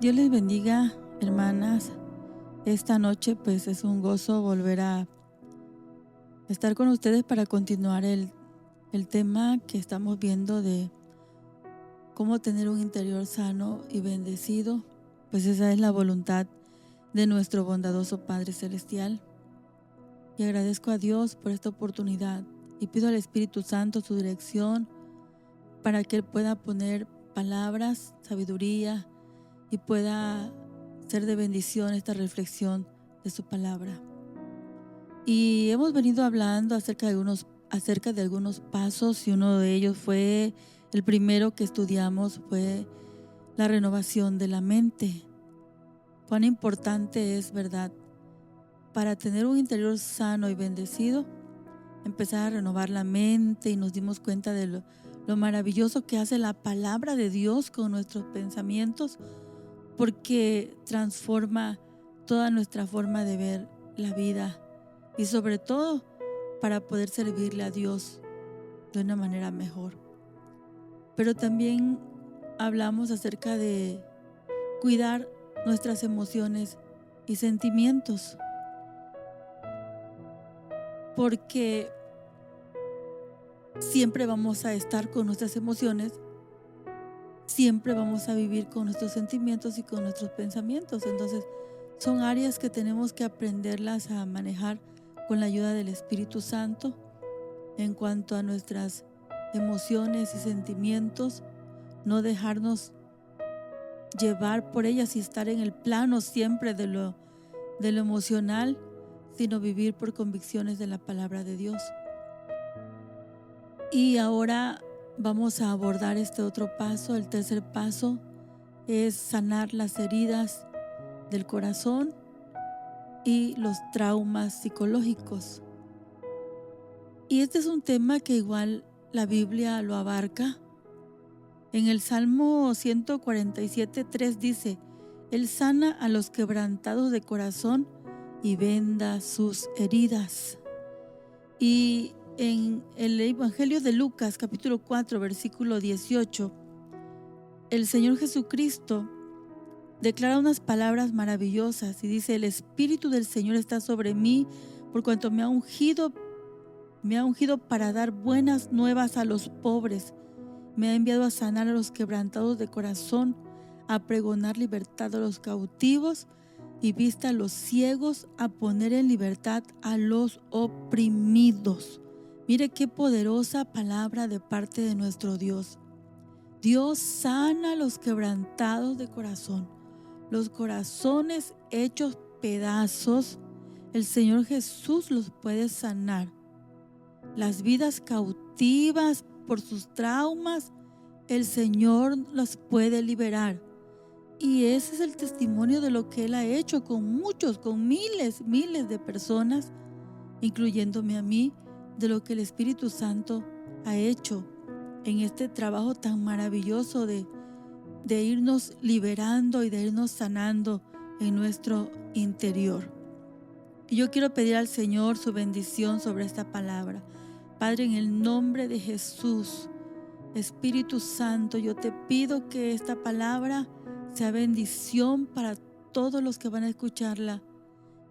Dios les bendiga, hermanas. Esta noche pues es un gozo volver a estar con ustedes para continuar el tema que estamos viendo de cómo tener un interior sano y bendecido. Pues esa es la voluntad de nuestro bondadoso Padre Celestial. Y agradezco a Dios por esta oportunidad y pido al Espíritu Santo su dirección para que Él pueda poner palabras, sabiduría y pueda ser de bendición esta reflexión de su palabra. Y hemos venido hablando acerca de algunos pasos, y uno de ellos fue, el primero que estudiamos fue la renovación de la mente. Cuán importante es, ¿verdad?, para tener un interior sano y bendecido, empezar a renovar la mente, y nos dimos cuenta de lo maravilloso que hace la palabra de Dios con nuestros pensamientos, porque transforma toda nuestra forma de ver la vida y sobre todo para poder servirle a Dios de una manera mejor. Pero también hablamos acerca de cuidar nuestras emociones y sentimientos, porque siempre vamos a estar con nuestras emociones, siempre vamos a vivir con nuestros sentimientos y con nuestros pensamientos. Entonces son áreas que tenemos que aprenderlas a manejar con la ayuda del Espíritu Santo. En cuanto a nuestras emociones y sentimientos, no dejarnos llevar por ellas y estar en el plano siempre de lo emocional, sino vivir por convicciones de la palabra de Dios. Y ahora vamos a abordar este otro paso. El tercer paso es sanar las heridas del corazón y los traumas psicológicos. Y este es un tema que igual la Biblia lo abarca. En el Salmo 147:3 dice: Él sana a los quebrantados de corazón y venda sus heridas. Y en el Evangelio de Lucas, capítulo 4, versículo 18, el Señor Jesucristo declara unas palabras maravillosas y dice: El Espíritu del Señor está sobre mí, por cuanto me ha ungido para dar buenas nuevas a los pobres. Me ha enviado a sanar a los quebrantados de corazón, a pregonar libertad a los cautivos y vista a los ciegos, a poner en libertad a los oprimidos. Mire qué poderosa palabra de parte de nuestro Dios. Dios sana a los quebrantados de corazón, los corazones hechos pedazos. El Señor Jesús los puede sanar. Las vidas cautivas por sus traumas, el Señor las puede liberar. Y ese es el testimonio de lo que Él ha hecho con muchos, con miles de personas, incluyéndome a mí, de lo que el Espíritu Santo ha hecho en este trabajo tan maravilloso de irnos liberando y de irnos sanando en nuestro interior. Y yo quiero pedir al Señor su bendición sobre esta palabra. Padre, en el nombre de Jesús, Espíritu Santo, yo te pido que esta palabra sea bendición para todos los que van a escucharla.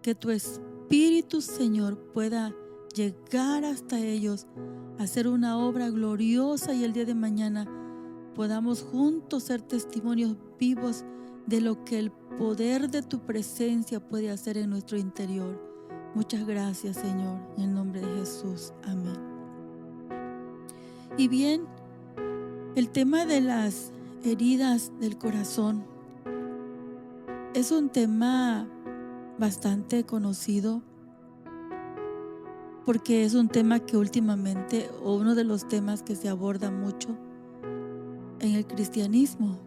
Que tu Espíritu, Señor, pueda llegar hasta ellos, hacer una obra gloriosa, y el día de mañana podamos juntos ser testimonios vivos de lo que el poder de tu presencia puede hacer en nuestro interior. Muchas gracias, Señor, en el nombre de Jesús. Amén. Y bien, el tema de las heridas del corazón es un tema bastante conocido, porque es un tema que últimamente, o uno de los temas que se aborda mucho en el cristianismo,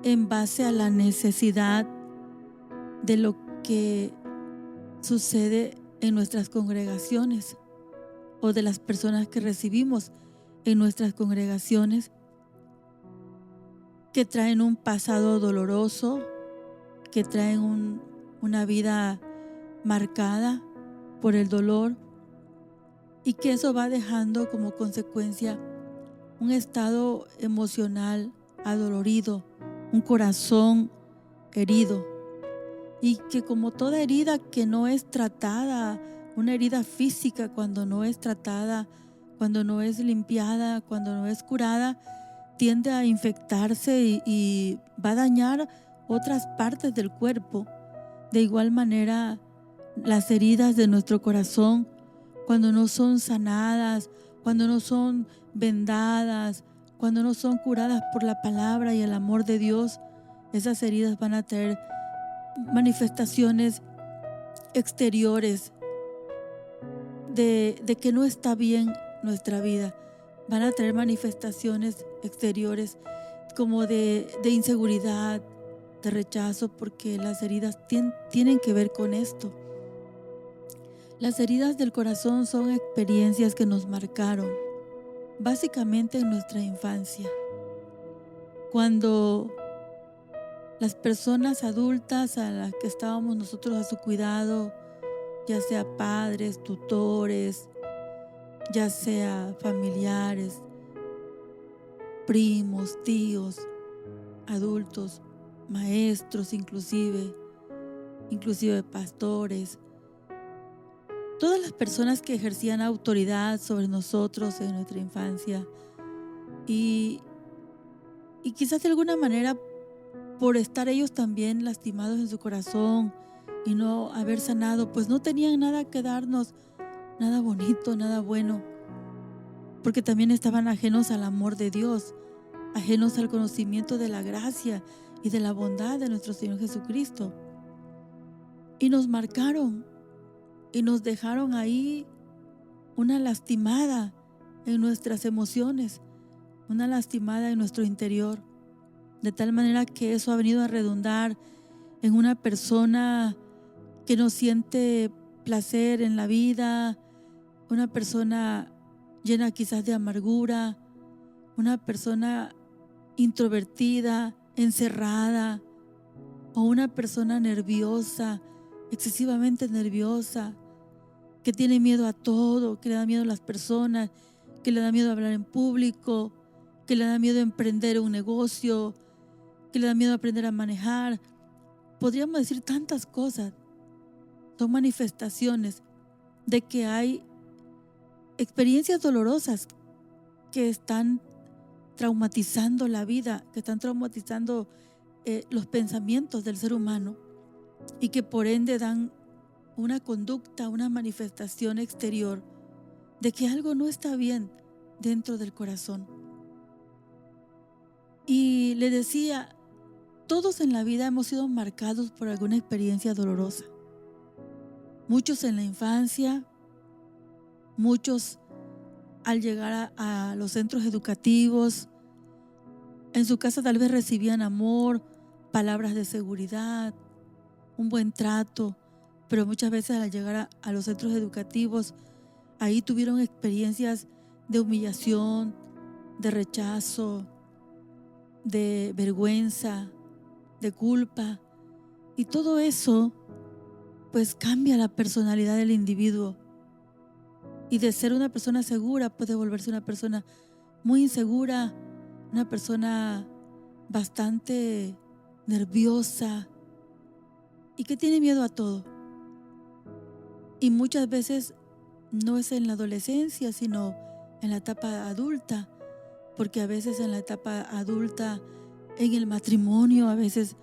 en base a la necesidad de lo que sucede en nuestras congregaciones, o de las personas que recibimos en nuestras congregaciones, que traen un pasado doloroso, que traen una vida marcada por el dolor, y que eso va dejando como consecuencia un estado emocional adolorido un corazón herido. Y que como toda herida que no es tratada, una herida física cuando no es tratada, cuando no es limpiada, cuando no es curada, tiende a infectarse y va a dañar otras partes del cuerpo. De igual manera, las heridas de nuestro corazón, cuando no son sanadas, cuando no son vendadas, cuando no son curadas por la palabra y el amor de Dios, esas heridas van a tener manifestaciones exteriores de que no está bien nuestra vida. Van a tener manifestaciones exteriores como de inseguridad, de rechazo, porque las heridas tienen que ver con esto. Las heridas del corazón son experiencias que nos marcaron, básicamente en nuestra infancia. Cuando las personas adultas a las que estábamos nosotros a su cuidado, ya sea padres, tutores, ya sea familiares, primos, tíos, adultos, maestros inclusive pastores, todas las personas que ejercían autoridad sobre nosotros en nuestra infancia y quizás de alguna manera por estar ellos también lastimados en su corazón y no haber sanado, pues no tenían nada que darnos, nada bonito, nada bueno, porque también estaban ajenos al amor de Dios, ajenos al conocimiento de la gracia y de la bondad de nuestro Señor Jesucristo. Y nos marcaron y nos dejaron ahí una lastimada en nuestras emociones, una lastimada en nuestro interior, de tal manera que eso ha venido a redundar en una persona que no siente placer en la vida, una persona llena quizás de amargura, una persona introvertida, encerrada, o una persona nerviosa, excesivamente nerviosa, que tiene miedo a todo, que le da miedo a las personas, que le da miedo a hablar en público, que le da miedo a emprender un negocio, que le da miedo a aprender a manejar. Podríamos decir tantas cosas. Son manifestaciones de que hay experiencias dolorosas que están traumatizando la vida, que están traumatizando los pensamientos del ser humano y que por ende dan una conducta, una manifestación exterior de que algo no está bien dentro del corazón. Y le decía, todos en la vida hemos sido marcados por alguna experiencia dolorosa. Muchos en la infancia, muchos al llegar a los centros educativos. En su casa tal vez recibían amor, palabras de seguridad, un buen trato, pero muchas veces al llegar a los centros educativos, ahí tuvieron experiencias de humillación, de rechazo, de vergüenza, de culpa. Y todo eso pues cambia la personalidad del individuo. Y de ser una persona segura puede volverse una persona muy insegura, una persona bastante nerviosa y que tiene miedo a todo. Y muchas veces no es en la adolescencia, sino en la etapa adulta, porque a veces en la etapa adulta, en el matrimonio, a veces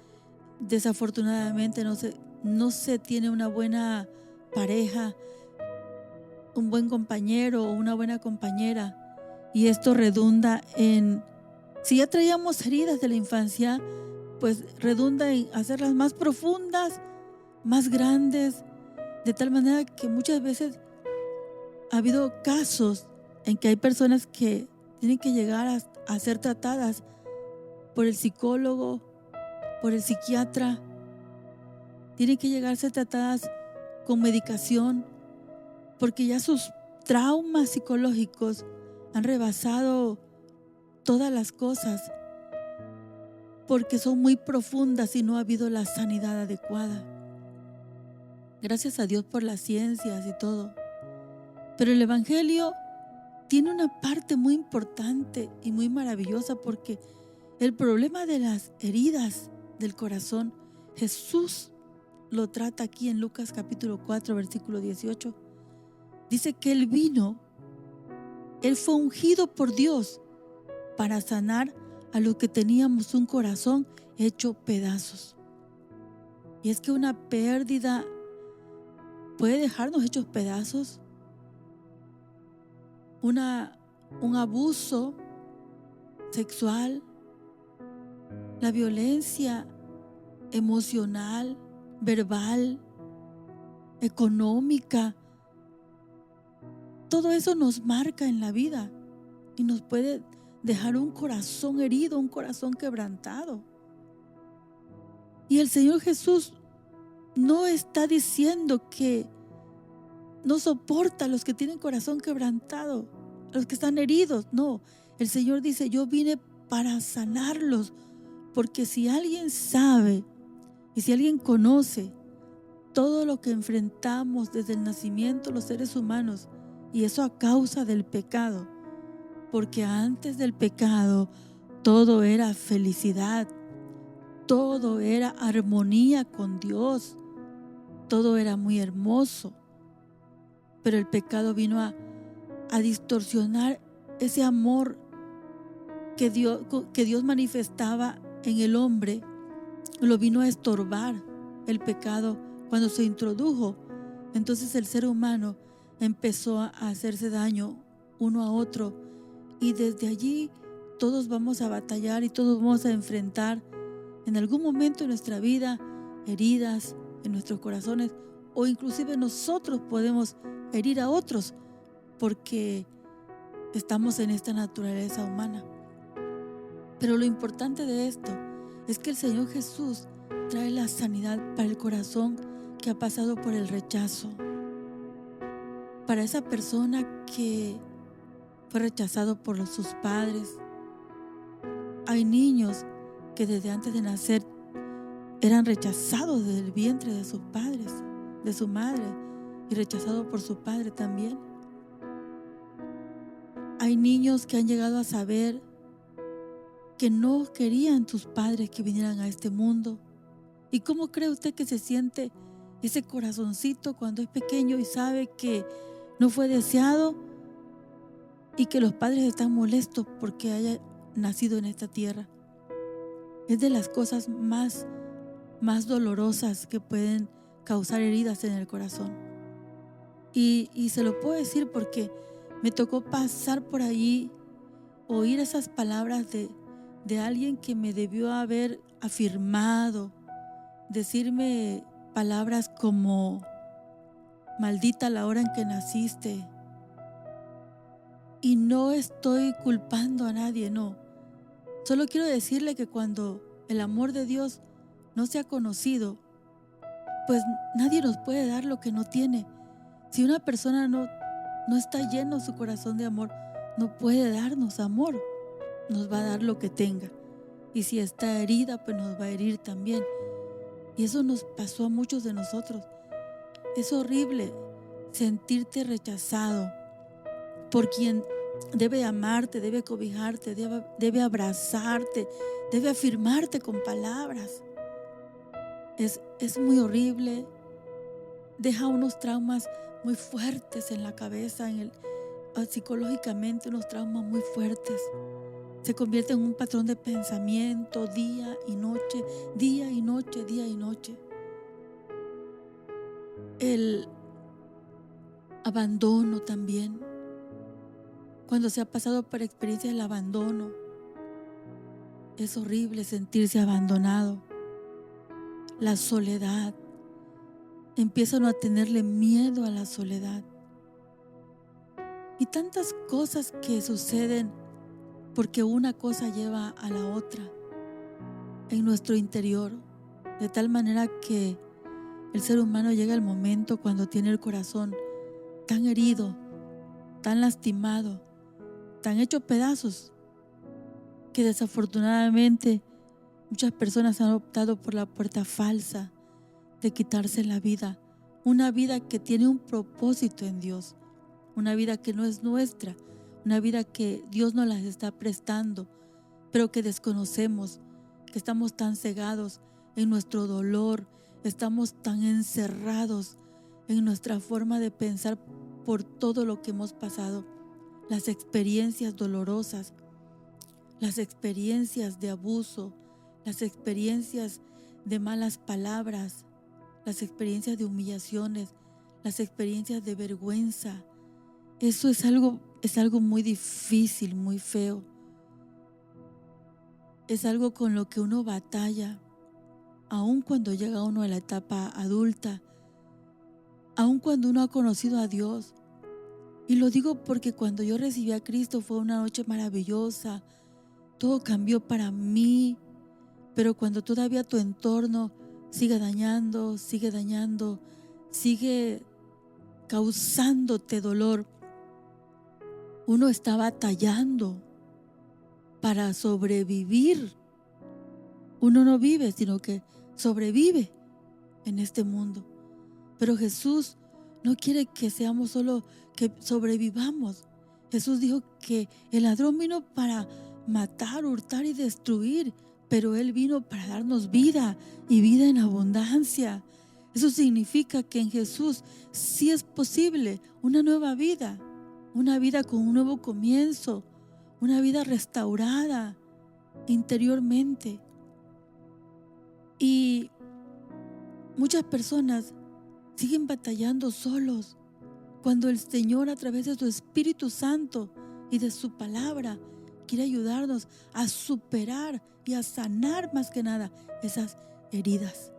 desafortunadamente no se tiene una buena pareja, un buen compañero o una buena compañera, y esto redunda en, si ya traíamos heridas de la infancia, pues redunda en hacerlas más profundas, más grandes, de tal manera que muchas veces ha habido casos en que hay personas que tienen que llegar a ser tratadas por el psicólogo, por el psiquiatra, tienen que llegar a ser tratadas con medicación, porque ya sus traumas psicológicos han rebasado todas las cosas, porque son muy profundas y no ha habido la sanidad adecuada. Gracias a Dios por las ciencias y todo. Pero el Evangelio tiene una parte muy importante y muy maravillosa, porque El problema de las heridas del corazón, Jesús lo trata aquí en Lucas capítulo 4, versículo 18. Dice que Él fue ungido por Dios para sanar a los que teníamos un corazón hecho pedazos. Y es que una pérdida puede dejarnos hechos pedazos. Un abuso sexual, la violencia emocional, verbal, económica, todo eso nos marca en la vida y nos puede dejar un corazón herido, un corazón quebrantado. Y el Señor Jesús no está diciendo que no soporta a los que tienen corazón quebrantado, a los que están heridos. No, el Señor dice, yo vine para sanarlos, porque si alguien sabe y si alguien conoce todo lo que enfrentamos desde el nacimiento los seres humanos, y eso a causa del pecado, porque antes del pecado todo era felicidad, todo era armonía con Dios, todo era muy hermoso, pero el pecado vino a distorsionar ese amor que Dios manifestaba en el hombre, lo vino a estorbar el pecado cuando se introdujo. Entonces el ser humano empezó a hacerse daño uno a otro, y desde allí todos vamos a batallar y todos vamos a enfrentar en algún momento de nuestra vida heridas en nuestros corazones, o inclusive nosotros podemos herir a otros porque estamos en esta naturaleza humana. Pero lo importante de esto es que el Señor Jesús trae la sanidad para el corazón que ha pasado por el rechazo, para esa persona que fue rechazado por sus padres. Hay niños que desde antes de nacer eran rechazados desde el vientre de sus padres, de su madre, y rechazados por su padre también. Hay niños que han llegado a saber que no querían tus padres que vinieran a este mundo. ¿Y cómo cree usted que se siente ese corazoncito cuando es pequeño y sabe que no fue deseado y que los padres están molestos porque haya nacido en esta tierra? Es de las cosas más dolorosas que pueden causar heridas en el corazón. Y se lo puedo decir porque me tocó pasar por allí, oír esas palabras de alguien que me debió haber afirmado, decirme palabras como maldita la hora en que naciste. Y no estoy culpando a nadie, no. Solo quiero decirle que cuando el amor de Dios no se ha conocido, pues nadie nos puede dar lo que no tiene. Si una persona no está lleno su corazón de amor, no puede darnos amor. Nos va a dar lo que tenga. Y si está herida, pues nos va a herir también. Y eso nos pasó a muchos de nosotros. Es horrible sentirte rechazado por quien debe amarte, debe cobijarte, debe abrazarte, debe afirmarte con palabras. Es muy horrible. Deja unos traumas muy fuertes en la cabeza, psicológicamente unos traumas muy fuertes. Se convierte en un patrón de pensamiento día y noche, día y noche, día y noche. El abandono también. Cuando se ha pasado por experiencia del abandono, es horrible sentirse abandonado. La soledad. Empiezan a tenerle miedo a la soledad. Y tantas cosas que suceden porque una cosa lleva a la otra en nuestro interior, de tal manera que el ser humano llega al momento cuando tiene el corazón tan herido, tan lastimado, tan hecho pedazos, que desafortunadamente muchas personas han optado por la puerta falsa de quitarse la vida, una vida que tiene un propósito en Dios, una vida que no es nuestra, una vida que Dios nos las está prestando, pero que desconocemos, que estamos tan cegados en nuestro dolor, estamos tan encerrados en nuestra forma de pensar por todo lo que hemos pasado, las experiencias dolorosas, las experiencias de abuso, las experiencias de malas palabras, las experiencias de humillaciones, las experiencias de vergüenza. Eso es algo muy difícil, muy feo. Es algo con lo que uno batalla, aun cuando llega uno a la etapa adulta, aun cuando uno ha conocido a Dios. Y lo digo porque cuando yo recibí a Cristo fue una noche maravillosa, todo cambió para mí, pero cuando todavía tu entorno sigue dañando, sigue causándote dolor, uno está batallando para sobrevivir. Uno no vive, sino que sobrevive en este mundo. Pero Jesús no quiere que seamos solo que sobrevivamos. Jesús dijo que el ladrón vino para matar, hurtar y destruir, pero Él vino para darnos vida y vida en abundancia. Eso significa que en Jesús sí es posible una nueva vida, una vida con un nuevo comienzo, una vida restaurada interiormente. Y muchas personas siguen batallando solos cuando el Señor, a través de su Espíritu Santo y de su palabra, quiere ayudarnos a superar y a sanar más que nada esas heridas.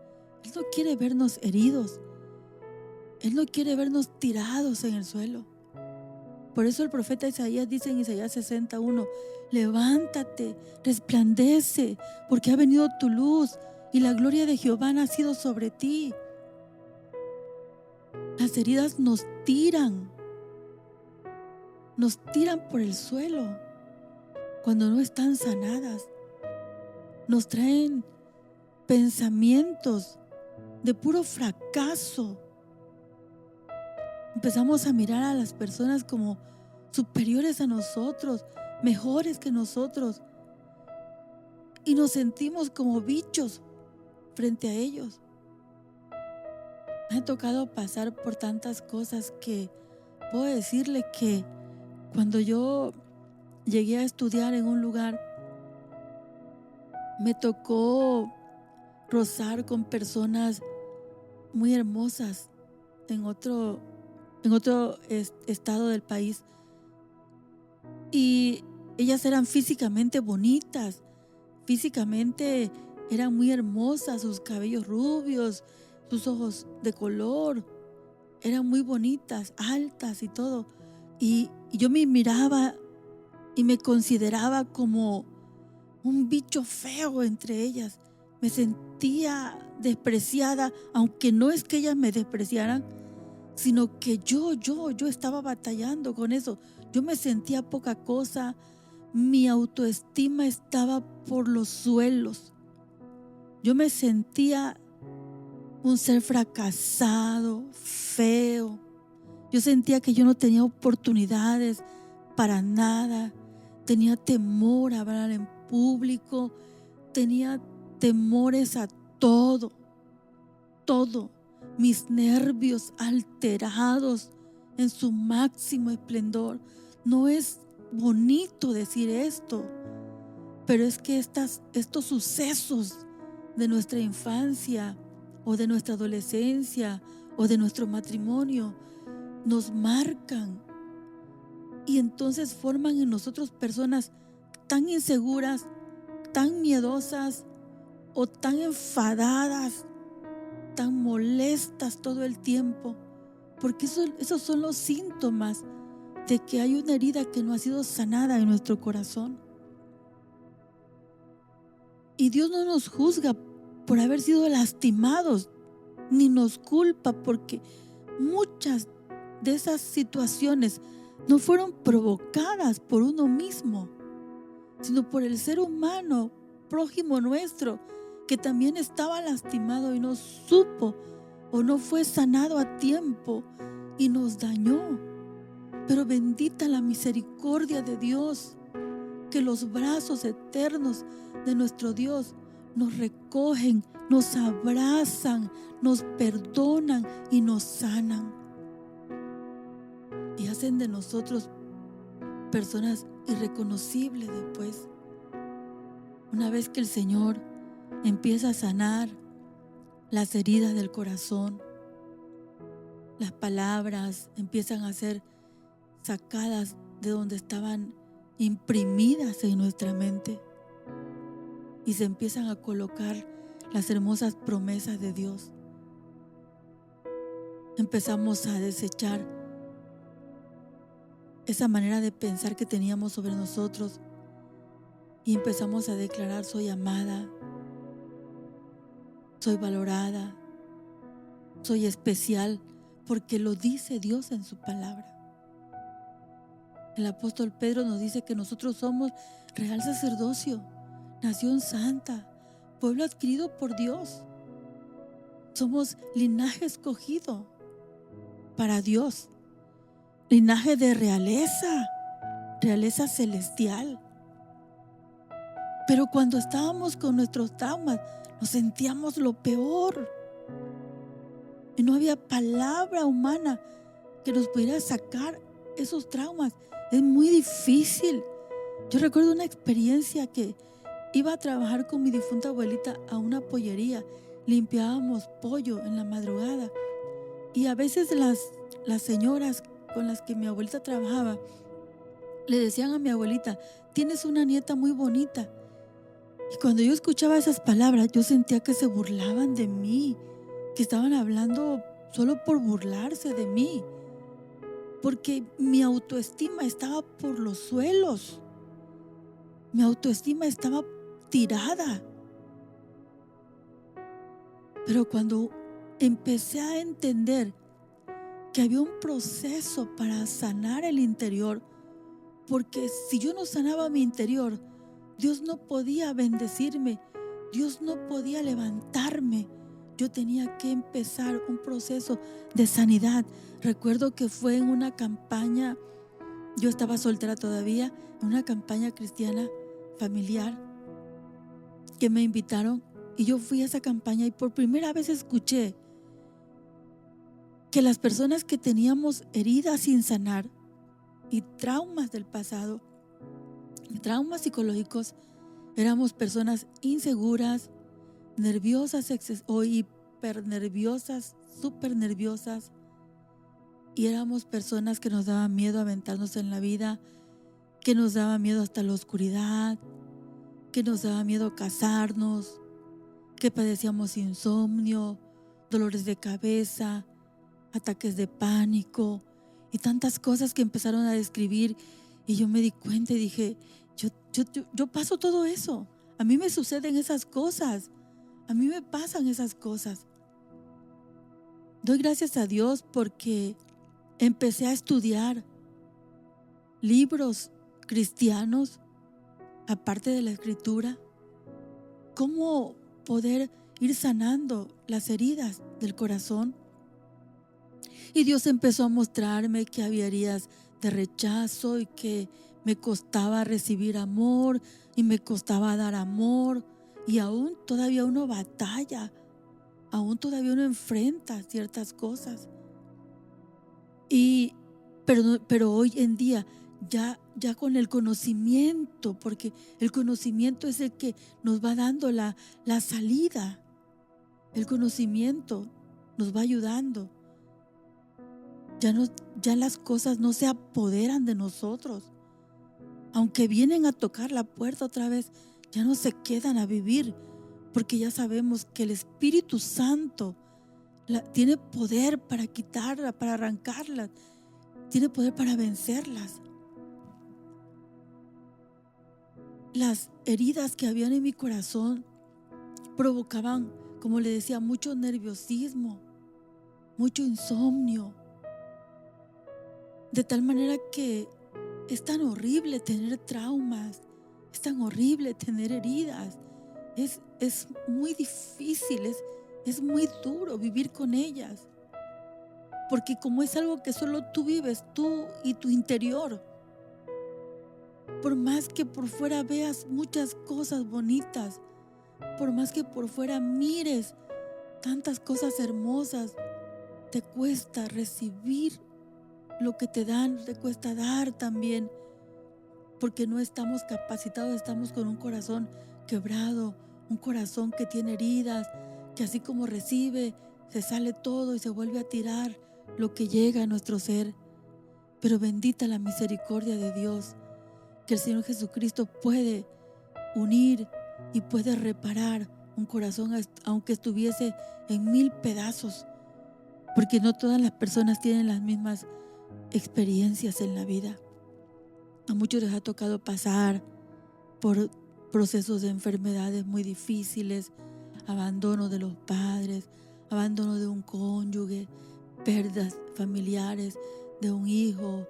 Él no quiere vernos heridos. Él no quiere vernos tirados en el suelo. Por eso el profeta Isaías dice en Isaías 61, levántate, resplandece, porque ha venido tu luz y la gloria de Jehová ha nacido sobre ti. Las heridas nos tiran por el suelo cuando no están sanadas. Nos traen pensamientos de puro fracaso. Empezamos a mirar a las personas como superiores a nosotros, mejores que nosotros, y nos sentimos como bichos frente a ellos. Me ha tocado pasar por tantas cosas que puedo decirle que cuando yo llegué a estudiar en un lugar, me tocó rozar con personas muy hermosas en otro estado del país, y ellas eran físicamente bonitas, físicamente eran muy hermosas, sus cabellos rubios, sus ojos de color, eran muy bonitas, altas y todo, y yo me miraba y me consideraba como un bicho feo entre ellas. Me sentía despreciada, aunque no es que ellas me despreciaran, sino que yo estaba batallando con eso. Yo me sentía poca cosa, mi autoestima estaba por los suelos. Yo me sentía un ser fracasado, feo. Yo sentía que yo no tenía oportunidades para nada. Tenía temor a hablar en público, tenía temores a todo. Mis nervios alterados en su máximo esplendor. No es bonito decir esto, pero es que estos sucesos de nuestra infancia o de nuestra adolescencia o de nuestro matrimonio nos marcan, y entonces forman en nosotros personas tan inseguras, tan miedosas o tan enfadadas, tan molestas todo el tiempo, porque esos son los síntomas de que hay una herida que no ha sido sanada en nuestro corazón. Y Dios no nos juzga por haber sido lastimados, ni nos culpa, porque muchas de esas situaciones no fueron provocadas por uno mismo, sino por el ser humano prójimo nuestro, que también estaba lastimado y no supo o no fue sanado a tiempo y nos dañó. Pero bendita la misericordia de Dios, que los brazos eternos de nuestro Dios nos recogen, nos abrazan, nos perdonan y nos sanan. Y hacen de nosotros personas irreconocibles después. Una vez que el Señor empieza a sanar las heridas del corazón, las palabras empiezan a ser sacadas de donde estaban imprimidas en nuestra mente y se empiezan a colocar las hermosas promesas de Dios. Empezamos a desechar esa manera de pensar que teníamos sobre nosotros y empezamos a declarar: soy amada, soy valorada, soy especial, porque lo dice Dios en su palabra. El apóstol Pedro nos dice que nosotros somos real sacerdocio, nación santa, pueblo adquirido por Dios. Somos linaje escogido para Dios, linaje de realeza, realeza celestial. Pero cuando estábamos con nuestros traumas, nos sentíamos lo peor. Y no había palabra humana que nos pudiera sacar esos traumas. Es muy difícil. Yo recuerdo una experiencia que iba a trabajar con mi difunta abuelita a una pollería. Limpiábamos pollo en la madrugada. Y a veces las señoras con las que mi abuelita trabajaba le decían a mi abuelita: tienes una nieta muy bonita. Y cuando yo escuchaba esas palabras, yo sentía que se burlaban de mí, que estaban hablando solo por burlarse de mí, porque mi autoestima estaba por los suelos, mi autoestima estaba tirada. Pero cuando empecé a entender que había un proceso para sanar el interior, porque si yo no sanaba mi interior, Dios no podía bendecirme, Dios no podía levantarme. Yo tenía que empezar un proceso de sanidad. Recuerdo que fue en una campaña, yo estaba soltera todavía, en una campaña cristiana familiar que me invitaron, y yo fui a esa campaña y por primera vez escuché que las personas que teníamos heridas sin sanar y traumas del pasado, traumas psicológicos, éramos personas inseguras, nerviosas o hipernerviosas, súper nerviosas, y éramos personas que nos daba miedo aventarnos en la vida, que nos daba miedo hasta la oscuridad, que nos daba miedo casarnos, que padecíamos insomnio, dolores de cabeza, ataques de pánico y tantas cosas que empezaron a describir. Y yo me di cuenta y dije: yo paso todo eso. A mí me suceden esas cosas. A mí me pasan esas cosas. Doy gracias a Dios porque empecé a estudiar libros cristianos, aparte de la escritura, cómo poder ir sanando las heridas del corazón. Y Dios empezó a mostrarme que había heridas de rechazo y que me costaba recibir amor y me costaba dar amor, y aún todavía uno batalla, aún todavía uno enfrenta ciertas cosas. Pero hoy en día ya con el conocimiento, porque el conocimiento es el que nos va dando la salida. El conocimiento nos va ayudando. Ya las cosas no se apoderan de nosotros. Aunque vienen a tocar la puerta otra vez, ya no se quedan a vivir, porque ya sabemos que el Espíritu Santo tiene poder para quitarla, para arrancarlas, tiene poder para vencerlas. Las heridas que habían en mi corazón provocaban, como le decía, mucho nerviosismo, mucho insomnio, de tal manera que es tan horrible tener traumas, es tan horrible tener heridas, es muy difícil, es muy duro vivir con ellas, porque como es algo que solo tú vives, tú y tu interior, Por más que por fuera veas muchas cosas bonitas, por más que por fuera mires tantas cosas hermosas, te cuesta recibir lo que te dan, te cuesta dar también, porque no estamos capacitados, estamos con un corazón quebrado, un corazón que tiene heridas, que así como recibe, se sale todo y se vuelve a tirar lo que llega a nuestro ser. Pero bendita la misericordia de Dios, que el Señor Jesucristo puede unir y puede reparar un corazón aunque estuviese en 1000 pedazos, porque no todas las personas tienen las mismas experiencias en la vida. A muchos les ha tocado pasar por procesos de enfermedades muy difíciles, abandono de los padres, abandono de un cónyuge, pérdidas familiares de un hijo,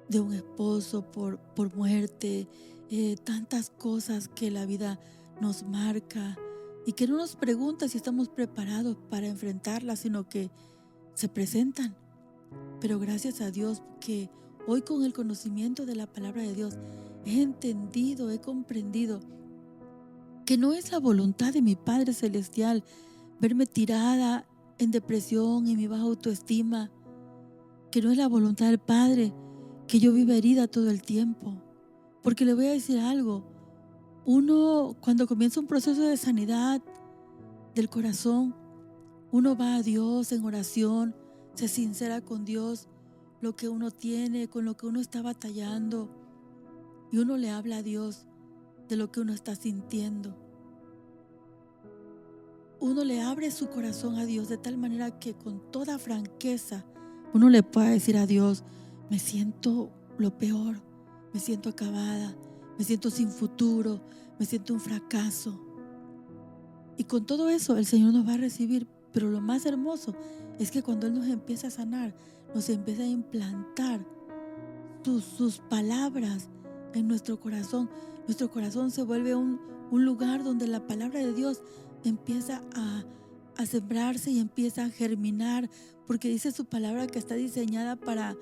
de un esposo por muerte, tantas cosas que la vida nos marca y que no nos pregunta si estamos preparados para enfrentarlas, sino que se presentan. Pero gracias a Dios que hoy, con el conocimiento de la palabra de Dios, he entendido, he comprendido que no es la voluntad de mi Padre Celestial verme tirada en depresión, en mi baja autoestima, que no es la voluntad del Padre que yo viva herida todo el tiempo. Porque le voy a decir algo, uno cuando comienza un proceso de sanidad del corazón, uno va a Dios en oración, se sincera con Dios, lo que uno tiene, con lo que uno está batallando, y uno le habla a Dios de lo que uno está sintiendo. Uno le abre su corazón a Dios de tal manera que con toda franqueza uno le pueda decir a Dios: me siento lo peor, me siento acabada, me siento sin futuro, me siento un fracaso. Y con todo eso el Señor nos va a recibir. Pero lo más hermoso es que cuando Él nos empieza a sanar, nos empieza a implantar sus palabras en nuestro corazón se vuelve un lugar donde la palabra de Dios empieza a sembrarse y empieza a germinar, porque dice su palabra que está diseñada para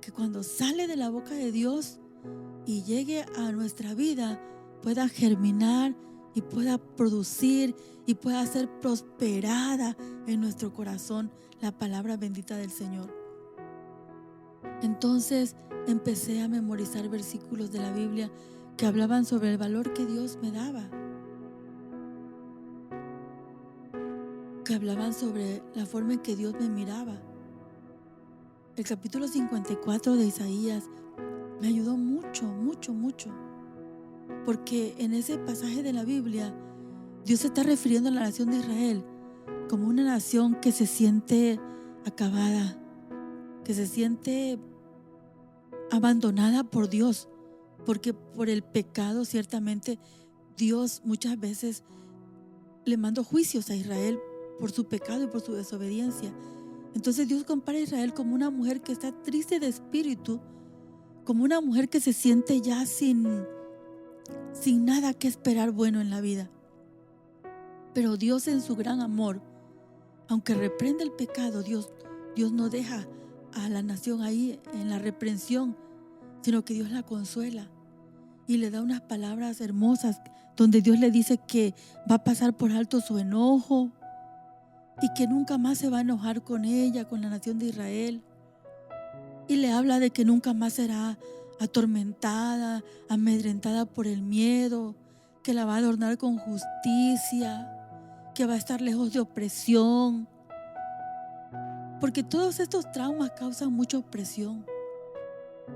que cuando sale de la boca de Dios y llegue a nuestra vida, pueda germinar y pueda producir y pueda ser prosperada en nuestro corazón la palabra bendita del Señor. Entonces empecé a memorizar versículos de la Biblia que hablaban sobre el valor que Dios me daba, que hablaban sobre la forma en que Dios me miraba. El capítulo 54 de Isaías me ayudó mucho, porque en ese pasaje de la Biblia Dios se está refiriendo a la nación de Israel como una nación que se siente acabada, que se siente abandonada por Dios, porque por el pecado ciertamente Dios muchas veces le mandó juicios a Israel por su pecado y por su desobediencia. Entonces Dios compara a Israel como una mujer que está triste de espíritu, como una mujer que se siente ya sin nada que esperar bueno en la vida. Pero Dios, en su gran amor, aunque reprende el pecado, Dios no deja a la nación ahí en la reprensión, sino que Dios la consuela y le da unas palabras hermosas donde Dios le dice que va a pasar por alto su enojo y que nunca más se va a enojar con ella, con la nación de Israel. Y le habla de que nunca más será atormentada, amedrentada por el miedo, que la va a adornar con justicia, que va a estar lejos de opresión. Porque todos estos traumas causan mucha opresión.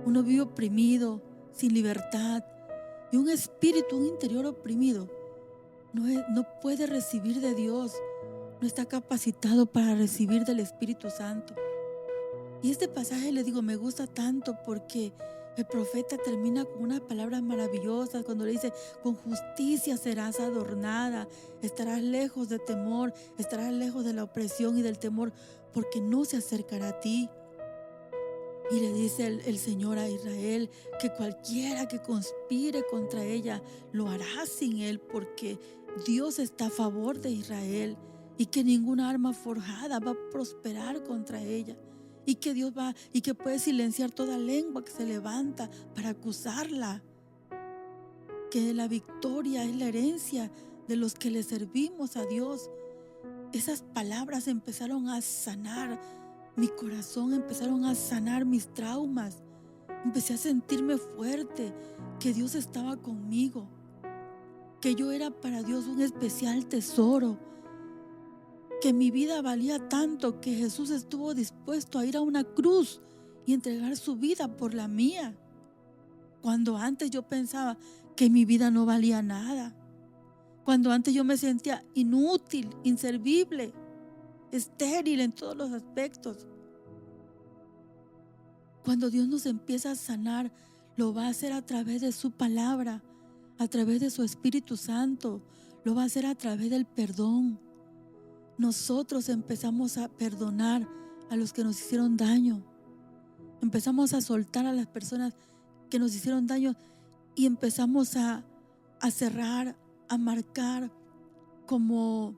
Uno vive oprimido, sin libertad, y un espíritu, un interior oprimido, no puede recibir de Dios, no está capacitado para recibir del Espíritu Santo. Y este pasaje, le digo, me gusta tanto porque el profeta termina con unas palabras maravillosas cuando le dice: con justicia serás adornada, estarás lejos de temor, estarás lejos de la opresión y del temor, porque no se acercará a ti. Y le dice el Señor a Israel que cualquiera que conspire contra ella lo hará sin él, porque Dios está a favor de Israel y que ninguna arma forjada va a prosperar contra ella, y que Dios va y que puede silenciar toda lengua que se levanta para acusarla. que la victoria es la herencia de los que le servimos a Dios. Esas palabras empezaron a sanar mi corazón, empezaron a sanar mis traumas. Empecé a sentirme fuerte, que Dios estaba conmigo, que yo era para Dios un especial tesoro, que mi vida valía tanto que Jesús estuvo dispuesto a ir a una cruz y entregar su vida por la mía. Cuando antes yo pensaba que mi vida no valía nada, cuando antes yo me sentía inútil, inservible, estéril en todos los aspectos. Cuando Dios nos empieza a sanar, lo va a hacer a través de su palabra, a través de su Espíritu Santo, lo va a hacer a través del perdón. Nosotros empezamos a perdonar a los que nos hicieron daño. Empezamos a soltar a las personas que nos hicieron daño y empezamos a cerrar, a marcar como,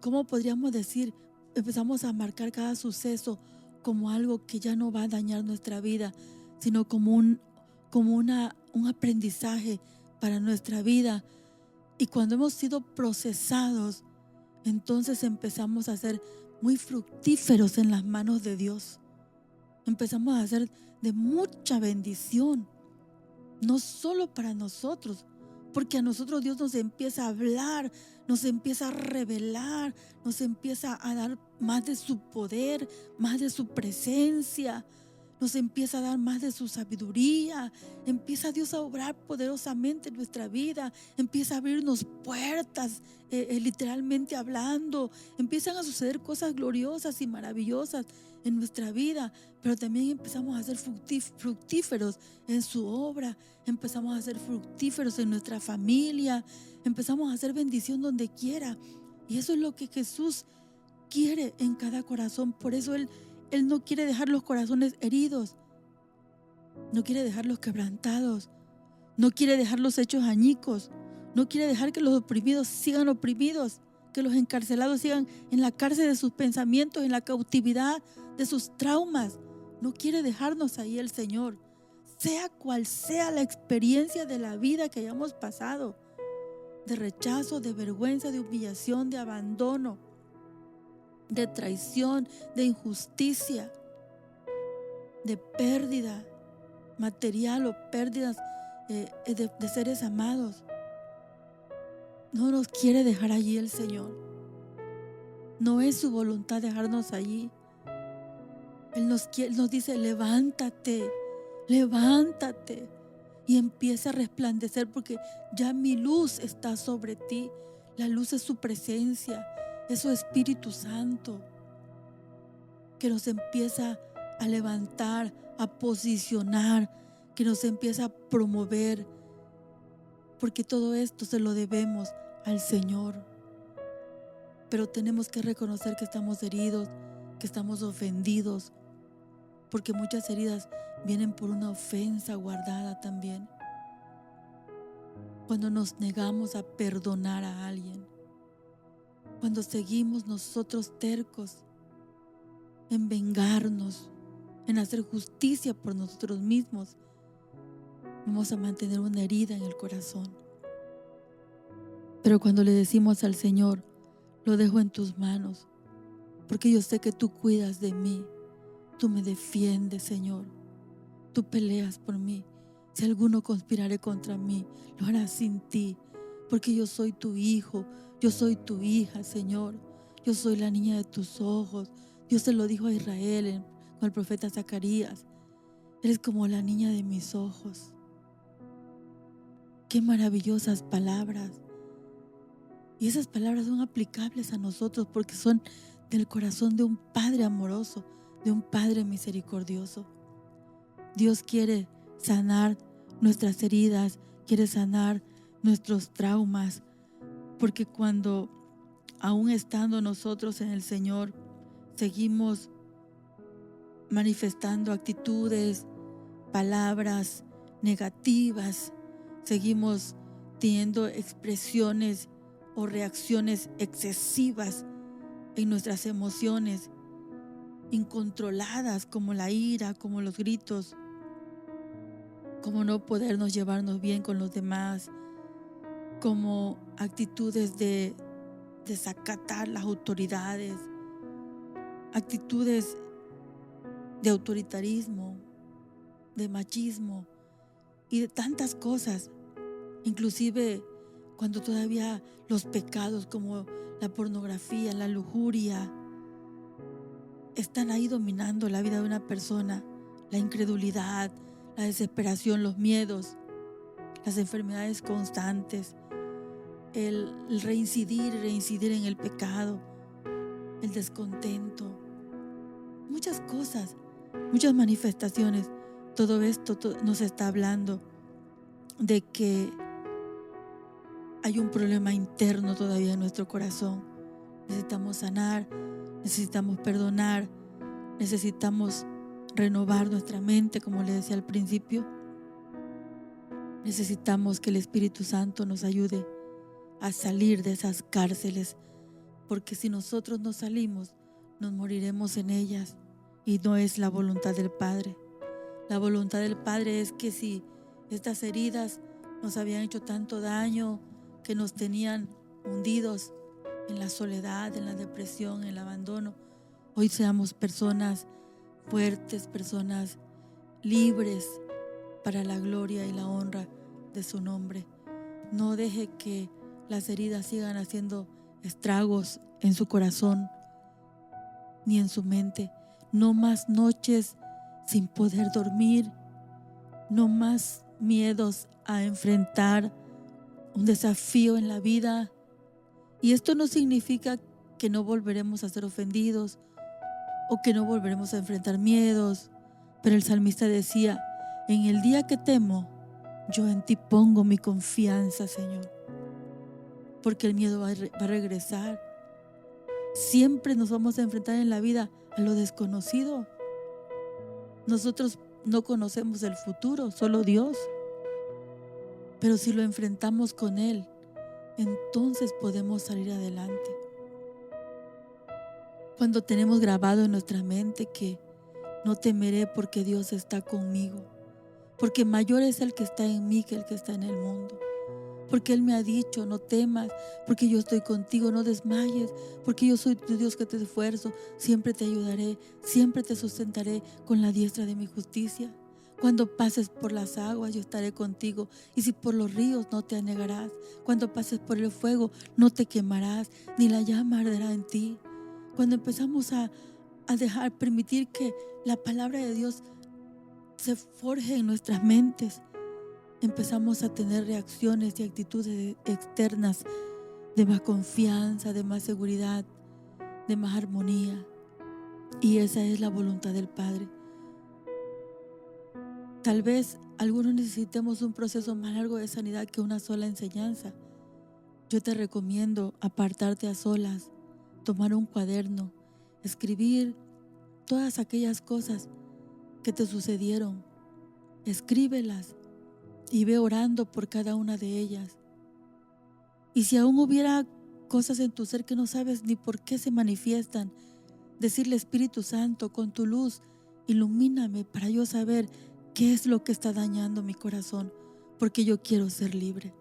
¿cómo podríamos decir? Empezamos a marcar cada suceso como algo que ya no va a dañar nuestra vida, sino como un aprendizaje para nuestra vida. Y cuando hemos sido procesados, entonces empezamos a ser muy fructíferos en las manos de Dios. Empezamos a ser de mucha bendición, no solo para nosotros, porque a nosotros Dios nos empieza a hablar, nos empieza a revelar, nos empieza a dar más de su poder, más de su presencia, nos empieza a dar más de su sabiduría. Empieza Dios a obrar poderosamente en nuestra vida, empieza a abrirnos puertas, literalmente hablando. Empiezan a suceder cosas gloriosas y maravillosas en nuestra vida, pero también empezamos a ser fructíferos en su obra, empezamos a ser fructíferos en nuestra familia, empezamos a hacer bendición donde quiera. Y eso es lo que Jesús quiere en cada corazón. Por eso Él no quiere dejar los corazones heridos, no quiere dejarlos quebrantados, no quiere dejarlos hechos añicos, no quiere dejar que los oprimidos sigan oprimidos, que los encarcelados sigan en la cárcel de sus pensamientos, en la cautividad de sus traumas. No quiere dejarnos ahí el Señor, sea cual sea la experiencia de la vida que hayamos pasado, de rechazo, de vergüenza, de humillación, de abandono, de traición, de injusticia, de pérdida material o pérdidas de seres amados. No nos quiere dejar allí el Señor. No es su voluntad dejarnos allí. Él nos dice: levántate, levántate y empieza a resplandecer, porque ya mi luz está sobre ti. La luz es su presencia, es su Espíritu Santo, que nos empieza a levantar, a posicionar, que nos empieza a promover, porque todo esto se lo debemos al Señor. Pero tenemos que reconocer que estamos heridos, que estamos ofendidos, porque muchas heridas vienen por una ofensa guardada también. Cuando nos negamos a perdonar a alguien, cuando seguimos nosotros tercos en vengarnos, en hacer justicia por nosotros mismos, vamos a mantener una herida en el corazón. Pero cuando le decimos al Señor: lo dejo en tus manos, porque yo sé que tú cuidas de mí, tú me defiendes, Señor, tú peleas por mí. Si alguno conspirare contra mí, lo hará sin ti, porque yo soy tu hijo, yo soy tu hija, Señor. Yo soy la niña de tus ojos. Dios se lo dijo a Israel con el profeta Zacarías: eres como la niña de mis ojos. Qué maravillosas palabras. Y esas palabras son aplicables a nosotros, porque son del corazón de un Padre amoroso, de un Padre misericordioso. Dios quiere sanar nuestras heridas, quiere sanar nuestros traumas, porque cuando, aún estando nosotros en el Señor, seguimos manifestando actitudes, palabras negativas, seguimos teniendo expresiones o reacciones excesivas en nuestras emociones, incontroladas, como la ira, como los gritos, como no podernos llevarnos bien con los demás, como actitudes de desacatar las autoridades, actitudes de autoritarismo, de machismo y de tantas cosas, inclusive cuando todavía los pecados como la pornografía, la lujuria, están ahí dominando la vida de una persona, la incredulidad, la desesperación, los miedos, las enfermedades constantes, el reincidir en el pecado, el descontento, muchas cosas, muchas manifestaciones. Todo esto nos está hablando de que hay un problema interno todavía en nuestro corazón. Necesitamos sanar, necesitamos perdonar, necesitamos renovar nuestra mente, como le decía al principio. Necesitamos que el Espíritu Santo nos ayude a salir de esas cárceles, porque si nosotros no salimos, nos moriremos en ellas, y no es la voluntad del Padre. La voluntad del Padre es que si estas heridas nos habían hecho tanto daño, que nos tenían hundidos en la soledad, en la depresión, en el abandono, hoy seamos personas fuertes, personas libres para la gloria y la honra de su nombre. No deje que las heridas sigan haciendo estragos en su corazón ni en su mente. No más noches sin poder dormir, no más miedos a enfrentar un desafío en la vida. Y esto no significa que no volveremos a ser ofendidos o que no volveremos a enfrentar miedos, pero el salmista decía: en el día que temo, yo en ti pongo mi confianza, Señor, porque el miedo va a regresar. Siempre nos vamos a enfrentar en la vida a lo desconocido. Nosotros no conocemos el futuro, solo Dios. Pero si lo enfrentamos con Él, entonces podemos salir adelante. Cuando tenemos grabado en nuestra mente que no temeré porque Dios está conmigo, porque mayor es el que está en mí que el que está en el mundo. Porque Él me ha dicho: no temas, porque yo estoy contigo, no desmayes, porque yo soy tu Dios que te esfuerzo, siempre te ayudaré, siempre te sustentaré con la diestra de mi justicia. Cuando pases por las aguas, yo estaré contigo, y si por los ríos, no te anegarás. Cuando pases por el fuego, no te quemarás, ni la llama arderá en ti. Cuando empezamos a permitir que la palabra de Dios se forje en nuestras mentes, empezamos a tener reacciones y actitudes externas de más confianza, de más seguridad, de más armonía. Y esa es la voluntad del Padre. Tal vez algunos necesitemos un proceso más largo de sanidad que una sola enseñanza. Yo te recomiendo apartarte a solas, tomar un cuaderno, escribir todas aquellas cosas que te sucedieron. Escríbelas y ve orando por cada una de ellas. Y si aún hubiera cosas en tu ser que no sabes ni por qué se manifiestan, decirle: Espíritu Santo, con tu luz, ilumíname para yo saber qué es lo que está dañando mi corazón, porque yo quiero ser libre.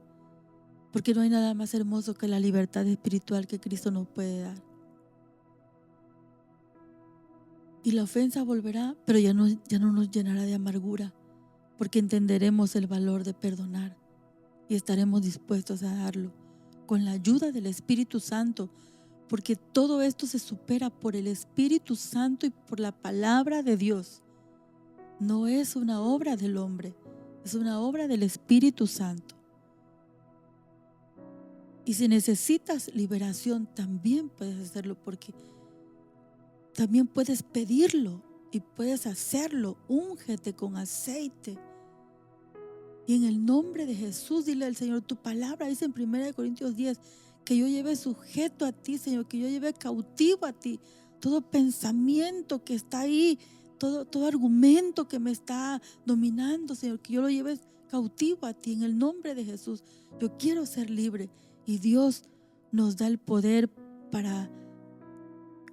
Porque no hay nada más hermoso que la libertad espiritual que Cristo nos puede dar. Y la ofensa volverá, pero ya no nos llenará de amargura, porque entenderemos el valor de perdonar y estaremos dispuestos a darlo con la ayuda del Espíritu Santo, porque todo esto se supera por el Espíritu Santo y por la palabra de Dios. No es una obra del hombre, es una obra del Espíritu Santo. Y si necesitas liberación, también puedes hacerlo, porque también puedes pedirlo y puedes hacerlo. Úngete con aceite. Y en el nombre de Jesús, dile al Señor: tu palabra dice en 1 Corintios 10 que yo llevé sujeto a ti, Señor, que yo llevé cautivo a ti todo pensamiento que está ahí, todo argumento que me está dominando, Señor, que yo lo lleve cautivo a ti en el nombre de Jesús. Yo quiero ser libre, y Dios nos da el poder para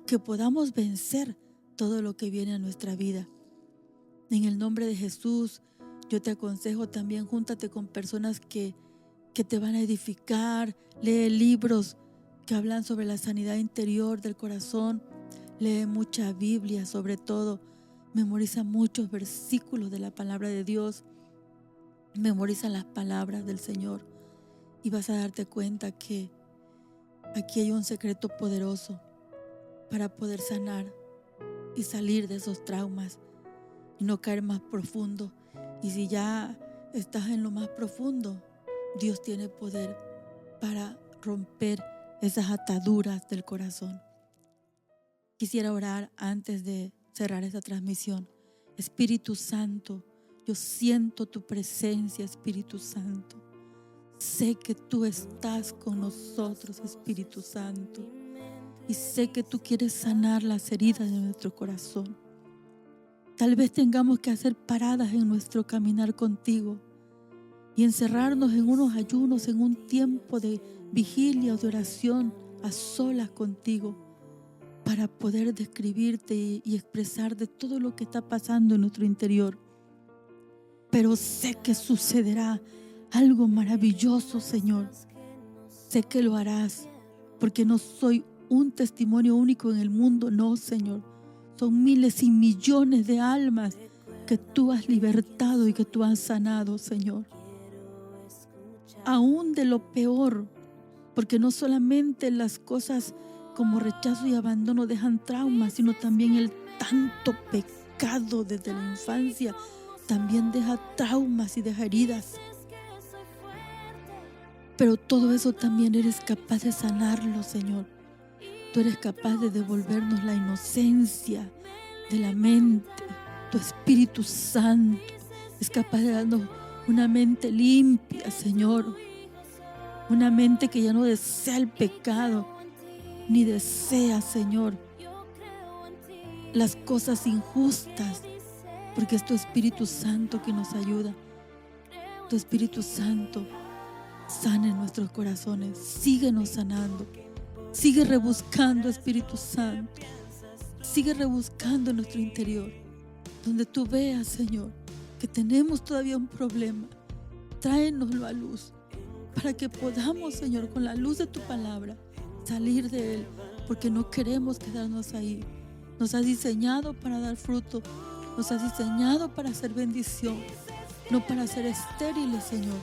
que podamos vencer todo lo que viene a nuestra vida. En el nombre de Jesús, Yo te aconsejo también, júntate con personas que te van a edificar. Lee libros que hablan sobre la sanidad interior del corazón. Lee mucha Biblia, sobre todo. Memoriza muchos versículos de la palabra de Dios. Memoriza las palabras del Señor y vas a darte cuenta que aquí hay un secreto poderoso para poder sanar y salir de esos traumas y no caer más profundo. Y si ya estás en lo más profundo, Dios tiene poder para romper esas ataduras del corazón. Quisiera orar antes de cerrar esta transmisión. Espíritu Santo, yo siento tu presencia, Espíritu Santo. Sé que tú estás con nosotros, Espíritu Santo. Y sé que tú quieres sanar las heridas de nuestro corazón. Tal vez tengamos que hacer paradas en nuestro caminar contigo y encerrarnos en unos ayunos, en un tiempo de vigilia o de oración a solas contigo, para poder describirte y expresar de todo lo que está pasando en nuestro interior. Pero sé que sucederá algo maravilloso, Señor. Sé que lo harás, porque no soy un testimonio único en el mundo, no, Señor. Son miles y millones de almas que tú has libertado y que tú has sanado, Señor. Aún de lo peor, porque no solamente las cosas como rechazo y abandono dejan traumas, sino también el tanto pecado desde la infancia también deja traumas y deja heridas. Pero todo eso también eres capaz de sanarlo, Señor. Tú eres capaz de devolvernos la inocencia de la mente. Tu Espíritu Santo es capaz de darnos una mente limpia, Señor. Una mente que ya no desea el pecado, ni desea, Señor, las cosas injustas, porque es tu Espíritu Santo que nos ayuda. Tu Espíritu Santo sana en nuestros corazones. Síguenos sanando. Sigue rebuscando, Espíritu Santo. Sigue rebuscando en nuestro interior. Donde tú veas, Señor, que tenemos todavía un problema, tráenoslo a luz para que podamos, Señor, con la luz de tu palabra, salir de él, porque no queremos quedarnos ahí. Nos has diseñado para dar fruto. Nos has diseñado para hacer bendición, no para ser estériles, Señor.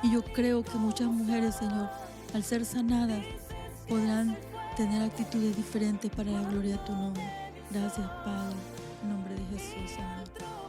Y yo creo que muchas mujeres, Señor, al ser sanadas, podrán tener actitudes diferentes para la gloria de tu nombre. Gracias, Padre, en nombre de Jesús. Amén.